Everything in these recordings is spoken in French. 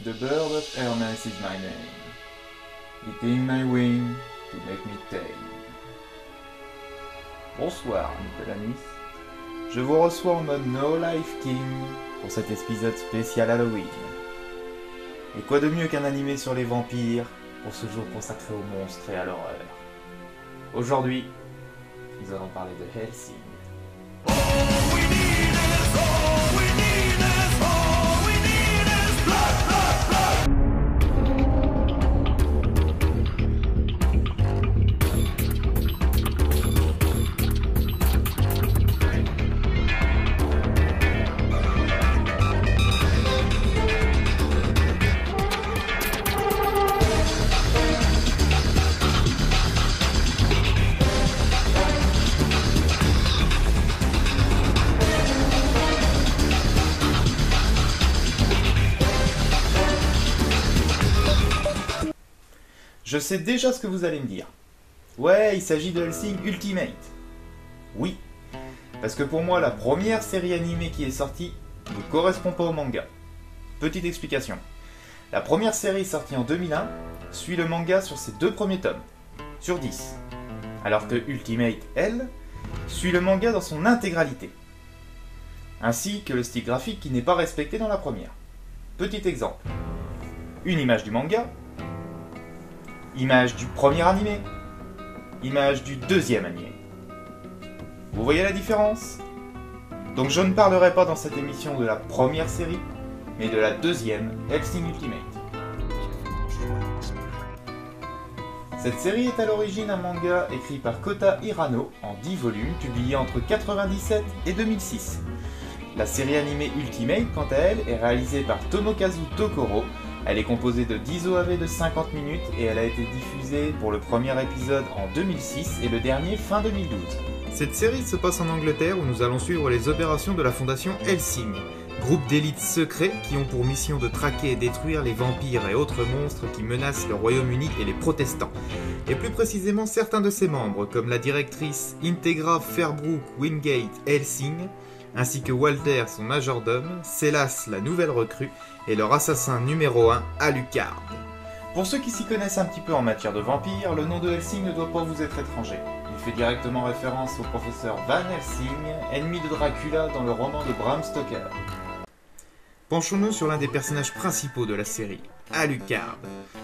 The bird of Hermes is my name. Eating my wing to make me tame. Bonsoir Nicolas Nuis. Je vous reçois en mode No Life King pour cet épisode spécial Halloween. Et quoi de mieux qu'un animé sur les vampires pour ce jour consacré aux monstres et à l'horreur. Aujourd'hui, nous allons parler de Hellsing. Je sais déjà ce que vous allez me dire. Ouais, il s'agit de Hellsing Ultimate. Oui, parce que pour moi, la première série animée qui est sortie ne correspond pas au manga. Petite explication. La première série sortie en 2001 suit le manga sur ses 2 premiers tomes, sur 10. Alors que Ultimate, elle, suit le manga dans son intégralité. Ainsi que le style graphique qui n'est pas respecté dans la première. Petit exemple. Une image du manga, image du premier animé, image du deuxième animé. Vous voyez la différence? Donc je ne parlerai pas dans cette émission de la première série, mais de la deuxième, Hellsing Ultimate. Cette série est à l'origine un manga écrit par Kota Hirano en 10 volumes, publié entre 1997 et 2006. La série animée Ultimate, quant à elle, est réalisée par Tomokazu Tokoro. Elle est composée de 10 OAV de 50 minutes et elle a été diffusée pour le premier épisode en 2006 et le dernier fin 2012. Cette série se passe en Angleterre où nous allons suivre les opérations de la fondation Hellsing, groupe d'élites secrets qui ont pour mission de traquer et détruire les vampires et autres monstres qui menacent le Royaume-Uni et les protestants. Et plus précisément certains de ses membres, comme la directrice Integra Fairbrook Wingate Hellsing, ainsi que Walter, son majordome, Célas, la nouvelle recrue, et leur assassin numéro 1, Alucard. Pour ceux qui s'y connaissent un petit peu en matière de vampires, le nom de Hellsing ne doit pas vous être étranger. Il fait directement référence au professeur Van Helsing, ennemi de Dracula dans le roman de Bram Stoker. Penchons-nous sur l'un des personnages principaux de la série, Alucard.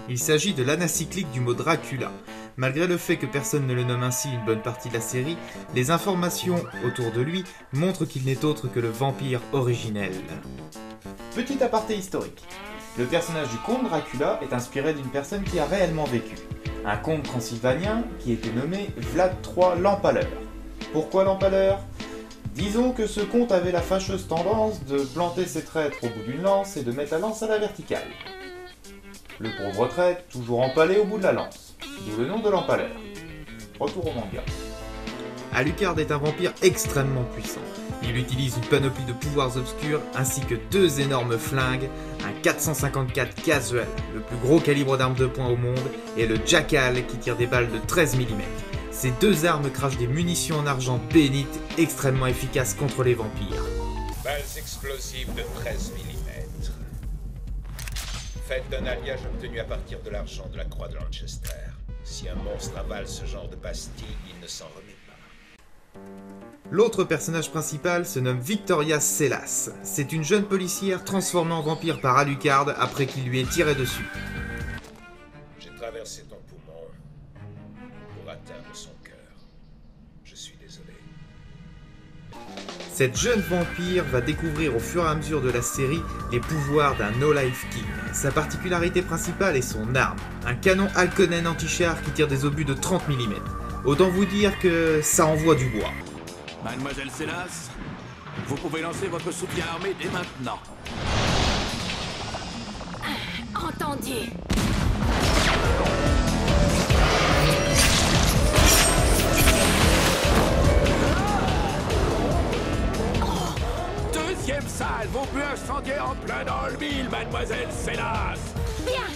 Il s'agit de l'anacyclique du mot Dracula. Malgré le fait que personne ne le nomme ainsi une bonne partie de la série, les informations autour de lui montrent qu'il n'est autre que le vampire originel. Petit aparté historique. Le personnage du comte Dracula est inspiré d'une personne qui a réellement vécu. Un comte transylvanien qui était nommé Vlad III l'Empaleur. Pourquoi l'Empaleur ? Disons que ce comte avait la fâcheuse tendance de planter ses traîtres au bout d'une lance et de mettre la lance à la verticale. Le pauvre traître, toujours empalé au bout de la lance. D'où le nom de l'Empaleur. Retour au manga. Alucard est un vampire extrêmement puissant. Il utilise une panoplie de pouvoirs obscurs ainsi que 2 énormes flingues, un 454 Casual, le plus gros calibre d'arme de poing au monde, et le Jackal qui tire des balles de 13 mm. Ces 2 armes crachent des munitions en argent bénites extrêmement efficaces contre les vampires. Balles explosives de 13 mm. Faites d'un alliage obtenu à partir de l'argent de la croix de Lanchester. Si un monstre avale ce genre de pastille, il ne s'en remet pas. L'autre personnage principal se nomme Victoria Célas. C'est une jeune policière transformée en vampire par Alucard après qu'il lui ait tiré dessus. J'ai traversé ton poumon pour atteindre son cœur. Je suis désolé. Cette jeune vampire va découvrir au fur et à mesure de la série les pouvoirs d'un No Life King. Sa particularité principale est son arme, un canon Halkonen anti-char qui tire des obus de 30 mm. Autant vous dire que ça envoie du bois. Mademoiselle Célas, vous pouvez lancer votre soutien armé dès maintenant. Entendu. Deuxième salle, vos buts incendiés en plein dans le mille, Mademoiselle Célas. Bien.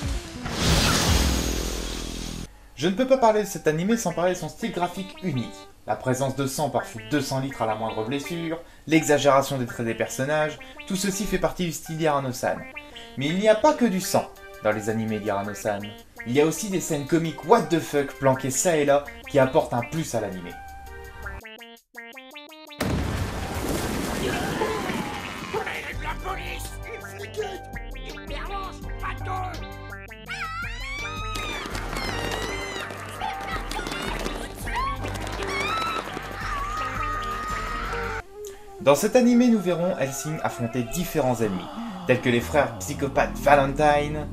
Je ne peux pas parler de cet animé sans parler de son style graphique unique. La présence de sang par flux de 200 litres à la moindre blessure, l'exagération des traits des personnages, tout ceci fait partie du style Hirano-san. Mais il n'y a pas que du sang dans les animés d'Irano-san. Il y a aussi des scènes comiques what the fuck planquées ça et là qui apportent un plus à l'animé. La police! Une fliquette! Une pervenche! Bateau! Dans cet animé, nous verrons Hellsing affronter différents ennemis, tels que les frères psychopathes Valentine,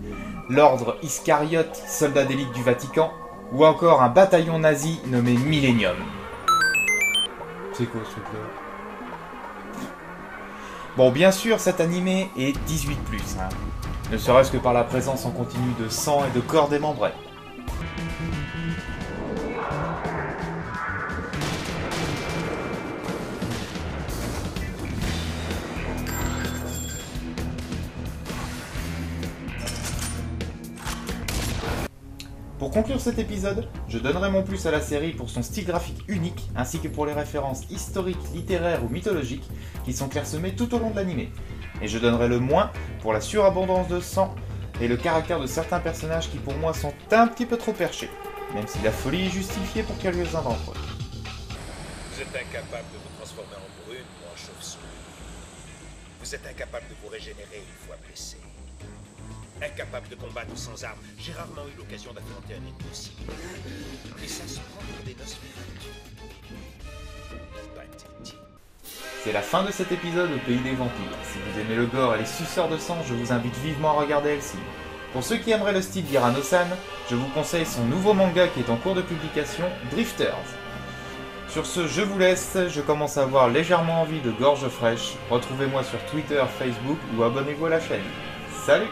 l'ordre Iscariote, soldat d'élite du Vatican, ou encore un bataillon nazi nommé Millennium. C'est quoi ce truc-là? Bon, bien sûr, cet animé est 18+, hein, ne serait-ce que par la présence en continu de sang et de corps démembrés. Pour conclure cet épisode, je donnerai mon plus à la série pour son style graphique unique, ainsi que pour les références historiques, littéraires ou mythologiques qui sont clairsemées tout au long de l'animé. Et je donnerai le moins pour la surabondance de sang et le caractère de certains personnages qui pour moi sont un petit peu trop perchés, même si la folie est justifiée pour quelques-uns d'entre eux. Vous êtes incapable de vous transformer en brune ou en chauve-souris. Vous êtes incapable de vous régénérer une fois blessé. Incapable de combattre sans armes, j'ai rarement eu l'occasion d'affronter un ennemi aussi. Et ça se prend pour des noces pathétique. C'est la fin de cet épisode au pays des vampires. Si vous aimez le gore et les suceurs de sang, je vous invite vivement à regarder Hellsing. Pour ceux qui aimeraient le style d'Irano-san, je vous conseille son nouveau manga qui est en cours de publication, Drifters. Sur ce, je vous laisse, je commence à avoir légèrement envie de gorge fraîche. Retrouvez-moi sur Twitter, Facebook ou abonnez-vous à la chaîne. Salut!